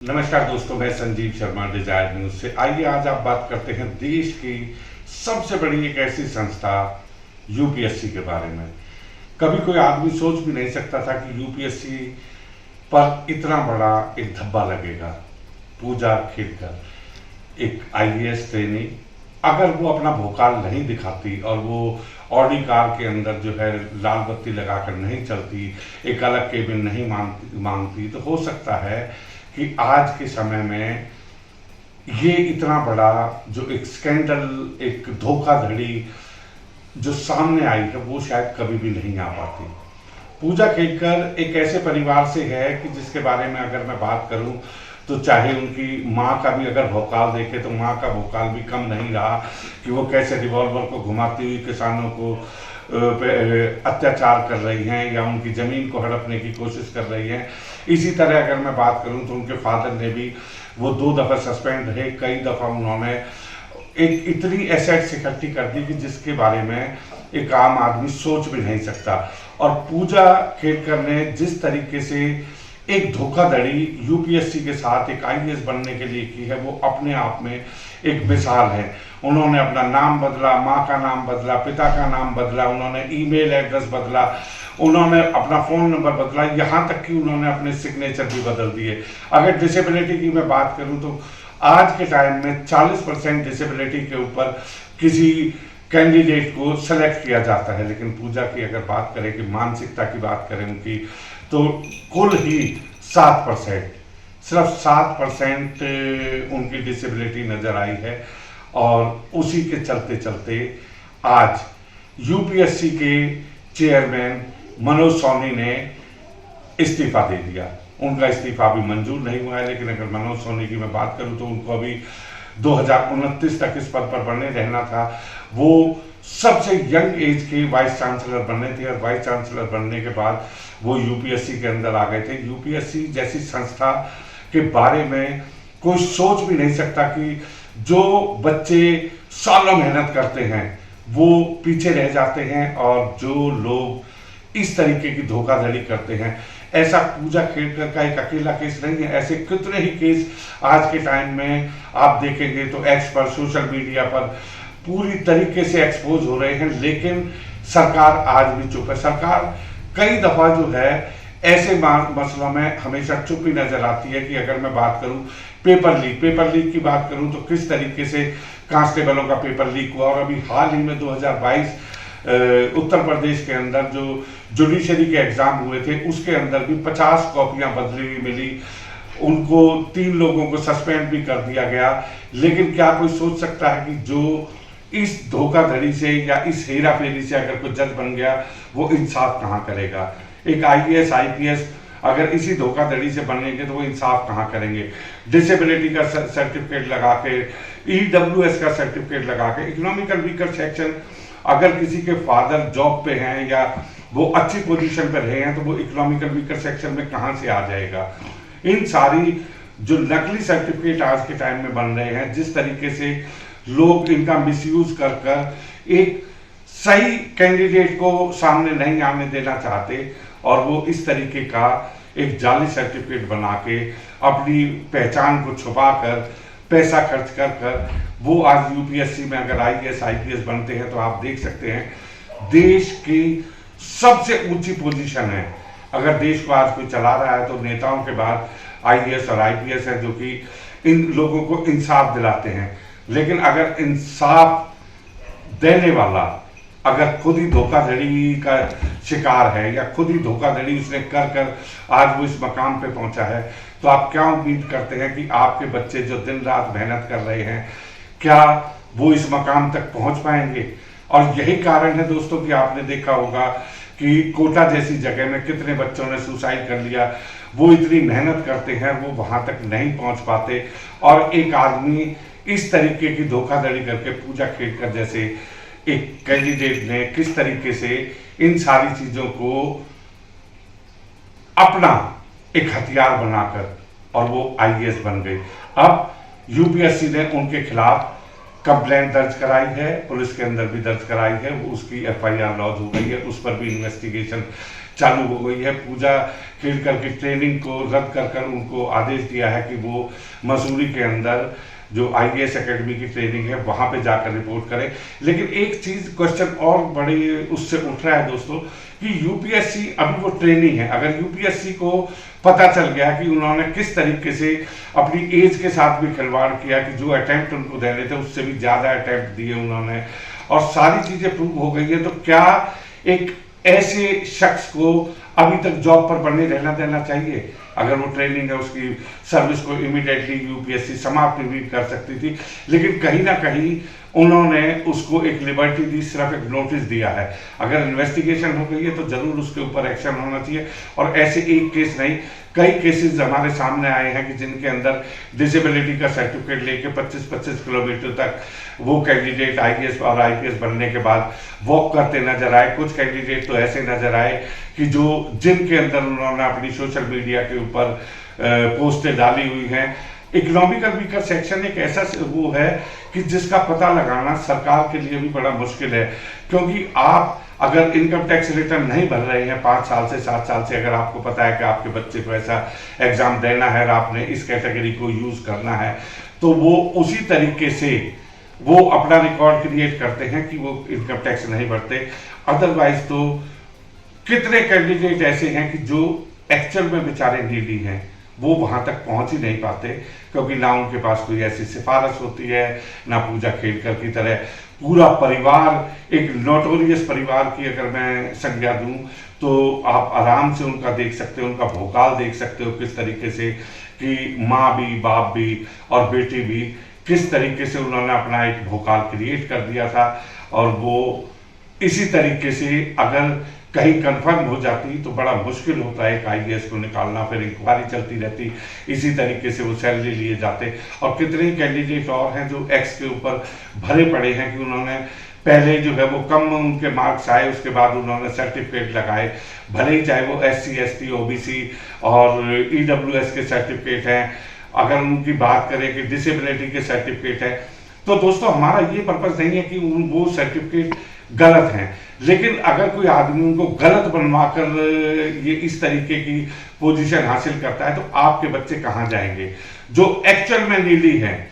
नमस्कार दोस्तों, मैं संजीव शर्मा डिजायर न्यूज से। आइए आज आप बात करते हैं देश की सबसे बड़ी एक ऐसी संस्था यूपीएससी के बारे में। कभी कोई आदमी सोच भी नहीं सकता था कि यूपीएससी पर इतना बड़ा एक धब्बा लगेगा। पूजा खेलकर एक आईएएस ट्रेनी, अगर वो अपना भोकाल नहीं दिखाती और वो ऑडी कार के अंदर जो है लाल बत्ती लगाकर नहीं चलती, एक अलग केबिन नहीं मांगती, तो हो सकता है कि आज के समय में ये इतना बड़ा जो एक स्कैंडल, एक धोखाधड़ी जो सामने आई है, वो शायद कभी भी नहीं आ पाती। पूजा खेलकर एक ऐसे परिवार से है कि जिसके बारे में अगर मैं बात करूं तो चाहे उनकी माँ का भी अगर भौकाल देखे तो माँ का भौकाल भी कम नहीं रहा कि वो कैसे रिवॉल्वर को घुमाती हुई किसानों को अत्याचार कर रही हैं या उनकी ज़मीन को हड़पने की कोशिश कर रही हैं। इसी तरह अगर मैं बात करूं तो उनके फादर ने भी, वो 2 दफ़ा सस्पेंड रहे, कई दफ़ा उन्होंने एक इतनी एसेट्स इकट्ठी कर दी कि जिसके बारे में एक आम आदमी सोच भी नहीं सकता। और पूजा खेलकर ने जिस तरीके से एक धोखाधड़ी यूपीएससी के साथ एक आईएएस बनने के लिए की है, वो अपने आप में एक मिसाल है। उन्होंने अपना नाम बदला, माँ का नाम बदला, पिता का नाम बदला, उन्होंने ईमेल एड्रेस बदला, उन्होंने अपना फ़ोन नंबर बदला, यहाँ तक कि उन्होंने अपने सिग्नेचर भी बदल दिए। अगर डिसेबिलिटी की मैं बात करूँ तो आज के टाइम में 40% डिसेबिलिटी के ऊपर किसी कैंडिडेट को सेलेक्ट किया जाता है, लेकिन पूजा की अगर बात करें कि मानसिकता की बात करें उनकी, तो कुल ही 7%, सिर्फ 7% उनकी डिसेबिलिटी नज़र आई है। और उसी के चलते चलते आज यूपीएससी के चेयरमैन मनोज सोनी ने इस्तीफा दे दिया। उनका इस्तीफा अभी मंजूर नहीं हुआ है, लेकिन अगर मनोज सोनी की मैं बात करूं तो उनको अभी 2029 तक इस पद पर बने रहना था। वो सबसे यंग एज के वाइस चांसलर बने थे और वाइस चांसलर बनने के बाद वो यूपीएससी के अंदर आ गए थे। यूपीएससी जैसी संस्था के बारे में कोई सोच भी नहीं सकता कि जो बच्चे सालों मेहनत करते हैं वो पीछे रह जाते हैं, और जो लोग इस तरीके की धोखाधड़ी करते हैं। ऐसा पूजा खेलकर का एक अकेला केस नहीं है, ऐसे कितने ही केस आज के टाइम में आप देखेंगे तो एक्स पर, सोशल मीडिया पर पूरी तरीके से एक्सपोज हो रहे हैं, लेकिन सरकार आज भी चुप है। सरकार कई दफ़ा जो है ऐसे मसलों में हमेशा चुप ही नजर आती है। कि अगर मैं बात करूं पेपर लीक की बात करूं तो किस तरीके से कांस्टेबलों का पेपर लीक हुआ, और अभी हाल ही में 2022 उत्तर प्रदेश के अंदर जो जुडिशरी के एग्जाम हुए थे उसके अंदर भी 50 कॉपियां बदली हुई मिली। उनको 3 लोगों को सस्पेंड भी कर दिया गया। लेकिन क्या कोई सोच सकता है कि जो इस धोखाधड़ी से या इस हेरा फेरी से अगर कोई जज बन गया, वो इंसाफ कहाँ करेगा? एक आईएएस आईपीएस अगर इसी धोखाधड़ी से बनेंगे तो वो इंसाफ कहाँ करेंगे? डिसेबिलिटी का सर्टिफिकेट लगा के, ईडब्ल्यूएस का सर्टिफिकेट लगा के, इकोनॉमिकल वीकर सेक्शन, अगर किसी के फादर जॉब पे हैं या वो अच्छी पोजीशन पे रहे हैं तो वो इकोनॉमिकल वीकर सेक्शन में कहाँ से आ जाएगा? इन सारी जो नकली सर्टिफिकेट आज के टाइम में बन रहे हैं, जिस तरीके से लोग इनका मिसयूज कर कर एक सही कैंडिडेट को सामने नहीं आने देना चाहते, और वो इस तरीके का एक जाली सर्टिफिकेट बना के अपनी पहचान को छुपा कर पैसा खर्च कर कर वो आज यूपीएससी में अगर आईएएस आईपीएस बनते हैं तो आप देख सकते हैं देश की सबसे ऊंची पोजीशन है। अगर देश को आज कोई चला रहा है तो नेताओं के बाद आईएएस और आईपीएस है, जो कि इन लोगों को इंसाफ दिलाते हैं। लेकिन अगर इंसाफ देने वाला अगर खुद ही धोखाधड़ी का शिकार है या खुद ही धोखाधड़ी उसने कर कर आज वो इस मकाम पे पहुंचा है, तो आप क्या उम्मीद करते हैं कि आपके बच्चे जो दिन रात मेहनत कर रहे हैं, क्या वो इस मकाम तक पहुंच पाएंगे? और यही कारण है दोस्तों कि आपने देखा होगा कि कोटा जैसी जगह में कितने बच्चों ने सुसाइड कर लिया। वो इतनी मेहनत करते हैं, वो वहां तक नहीं पहुंच पाते, और एक आदमी इस तरीके की धोखाधड़ी करके पूजा खेलकर जैसे एक कैंडिडेट ने किस तरीके से इन सारी चीजों को अपना एक हथियार बनाकर और वो आईएएस बन गए। अब यूपीएससी ने उनके खिलाफ कंप्लेंट दर्ज कराई है, पुलिस के अंदर भी दर्ज कराई है, उसकी एफआईआर लॉन्च हो गई है, उस पर भी इन्वेस्टिगेशन चालू हो गई है। पूजा खेड़कर की ट्रेनिंग को रद्द कर उनको आदेश दिया है कि वो मसूरी के अंदर जो IAS एकेडमी की ट्रेनिंग है वहाँ पे जाकर रिपोर्ट करें। लेकिन एक चीज़ क्वेश्चन और बड़ी उससे उठ रहा है दोस्तों कि यूपीएससी अभी वो ट्रेनिंग है, अगर यूपीएससी को पता चल गया कि उन्होंने किस तरीके से अपनी एज के साथ भी खिलवाड़ किया कि जो अटैम्प्ट उनको देने थे उससे भी ज़्यादा अटैम्प्ट दिए उन्होंने और सारी चीज़ें प्रूव हो गई है, तो क्या एक ऐसे शख्स को अभी तक जॉब पर बने रहना देना चाहिए? अगर वो ट्रेनिंग है उसकी सर्विस को इमीडिएटली यूपीएससी समाप्त भी कर सकती थी, लेकिन कहीं ना कहीं उन्होंने उसको एक लिबर्टी दी, सिर्फ एक नोटिस दिया है। अगर इन्वेस्टिगेशन हो गई है तो जरूर उसके ऊपर एक्शन होना चाहिए। और ऐसे एक केस नहीं, कई केसेस हमारे सामने आए हैं कि जिनके अंदर डिसेबिलिटी का सर्टिफिकेट लेके 25-25 किलोमीटर तक वो कैंडिडेट IAS और IPS बनने के बाद वॉक करते नजर आए। कुछ कैंडिडेट तो ऐसे नजर आए कि जिनके अंदर उन्होंने अपनी सोशल मीडिया के ऊपर पोस्टें डाली हुई हैं। इकोनॉमिकल वीकर सेक्शन एक ऐसा वो है कि जिसका पता लगाना सरकार के लिए भी बड़ा मुश्किल है, क्योंकि आप अगर इनकम टैक्स रिटर्न नहीं भर रहे हैं 5 साल से 7 साल से, अगर आपको पता है कि आपके बच्चे को ऐसा एग्जाम देना है और आपने इस कैटेगरी को यूज करना है, तो वो उसी तरीके से वो अपना रिकॉर्ड क्रिएट करते हैं कि वो इनकम टैक्स नहीं भरते। अदरवाइज तो कितने कैंडिडेट ऐसे हैं कि जो एक्चुअल में बेचारे नीडी हैं, वो वहां तक पहुंच ही नहीं पाते, क्योंकि ना उनके पास कोई ऐसी सिफारिश होती है, ना पूजा खेड़कर की तरह पूरा परिवार, एक नोटोरियस परिवार की अगर मैं संज्ञा दूं तो आप आराम से उनका देख सकते हो, उनका भोकाल देख सकते हो किस तरीके से कि माँ भी, बाप भी और बेटी भी किस तरीके से उन्होंने अपना एक भोकाल क्रिएट कर दिया था। और वो इसी तरीके से अगर कहीं कंफर्म हो जाती तो बड़ा मुश्किल होता है एक IAS को निकालना, फिर इंक्वायरी चलती रहती, इसी तरीके से वो सैलरी लिए जाते। और कितने कैंडिडेट और हैं जो एक्स के ऊपर भरे पड़े हैं कि उन्होंने पहले जो है वो कम उनके मार्क्स आए, उसके बाद उन्होंने सर्टिफिकेट लगाए, भले ही चाहे वो SC ST OBC और EWS के सर्टिफिकेट हैं, अगर उनकी बात करें कि डिसेबिलिटी के सर्टिफिकेट है, तो दोस्तों हमारा ये पर्पस नहीं है कि वो सर्टिफिकेट गलत हैं, लेकिन अगर कोई आदमी उनको गलत बनवाकर ये इस तरीके की पोजीशन हासिल करता है तो आपके बच्चे कहाँ जाएंगे जो एक्चुअल में नीडी हैं,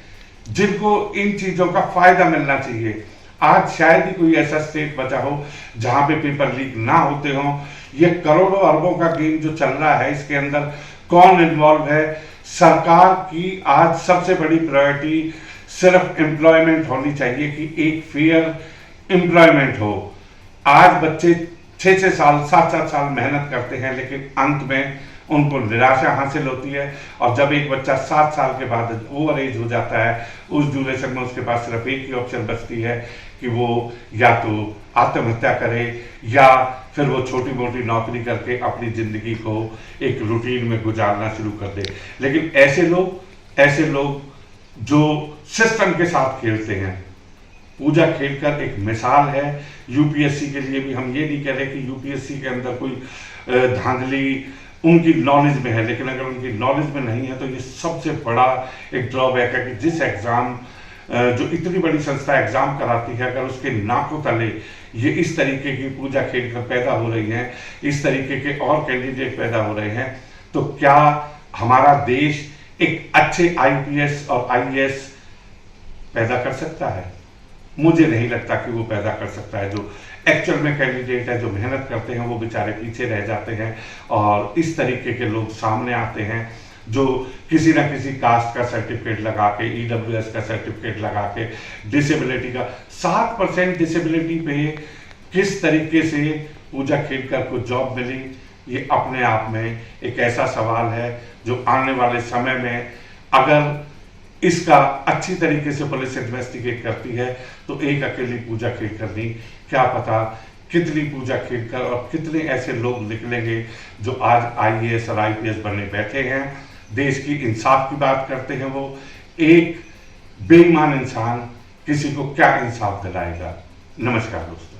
जिनको इन चीजों का फायदा मिलना चाहिए। आज शायद ही कोई ऐसा स्टेट बचा हो जहां पे पेपर लीक ना होते हों। ये करोड़ों अरबों का गेम जो चल रहा है, इसके अंदर कौन इन्वॉल्व है? सरकार की आज सबसे बड़ी प्रायोरिटी सिर्फ एम्प्लॉयमेंट होनी चाहिए कि एक फेयर एम्प्लॉयमेंट हो। आज बच्चे 6-6 साल 7-7 साल मेहनत करते हैं, लेकिन अंत में उनको निराशा हासिल होती है। और जब एक बच्चा 7 साल के बाद ओवर एज हो जाता है, उस ड्यूरेशन में उसके पास सिर्फ एक ही ऑप्शन बचती है कि वो या तो आत्महत्या करे या फिर वो छोटी मोटी नौकरी करके अपनी जिंदगी को एक रूटीन में गुजारना शुरू कर दे। लेकिन ऐसे लोग जो सिस्टम के साथ खेलते हैं, पूजा खेड़कर एक मिसाल है यूपीएससी के लिए भी। हम ये नहीं कह रहे कि यूपीएससी के अंदर कोई धांधली उनकी नॉलेज में है, लेकिन अगर उनकी नॉलेज में नहीं है तो ये सबसे बड़ा एक ड्रॉबैक है कि जिस एग्जाम जो इतनी बड़ी संस्था एग्जाम कराती है, अगर उसके नाकों तले ये इस तरीके की पूजा खेड़कर पैदा हो रही हैं, इस तरीके के और कैंडिडेट पैदा हो रहे हैं, तो क्या हमारा देश एक अच्छे IPS और IAS पैदा कर सकता है? मुझे नहीं लगता कि वो पैदा कर सकता है। जो एक्चुअल में कैंडिडेट है, जो मेहनत करते हैं, वो बेचारे पीछे रह जाते हैं और इस तरीके के लोग सामने आते हैं जो किसी ना किसी कास्ट का सर्टिफिकेट लगा के, EWS का सर्टिफिकेट लगा के, डिसेबिलिटी का 7% डिसेबिलिटी पे किस तरीके से पूजा खेड़कर को जॉब मिली, ये अपने आप में एक ऐसा सवाल है जो आने वाले समय में अगर इसका अच्छी तरीके से पुलिस इन्वेस्टिगेट करती है तो एक अकेली पूजा खेड़कर नहीं, क्या पता कितनी पूजा खेड़कर और कितने ऐसे लोग निकलेंगे जो आज IAS और IPS बनने बैठे हैं, देश की इंसाफ की बात करते हैं। वो एक बेईमान इंसान किसी को क्या इंसाफ दिलाएगा? नमस्कार दोस्तों।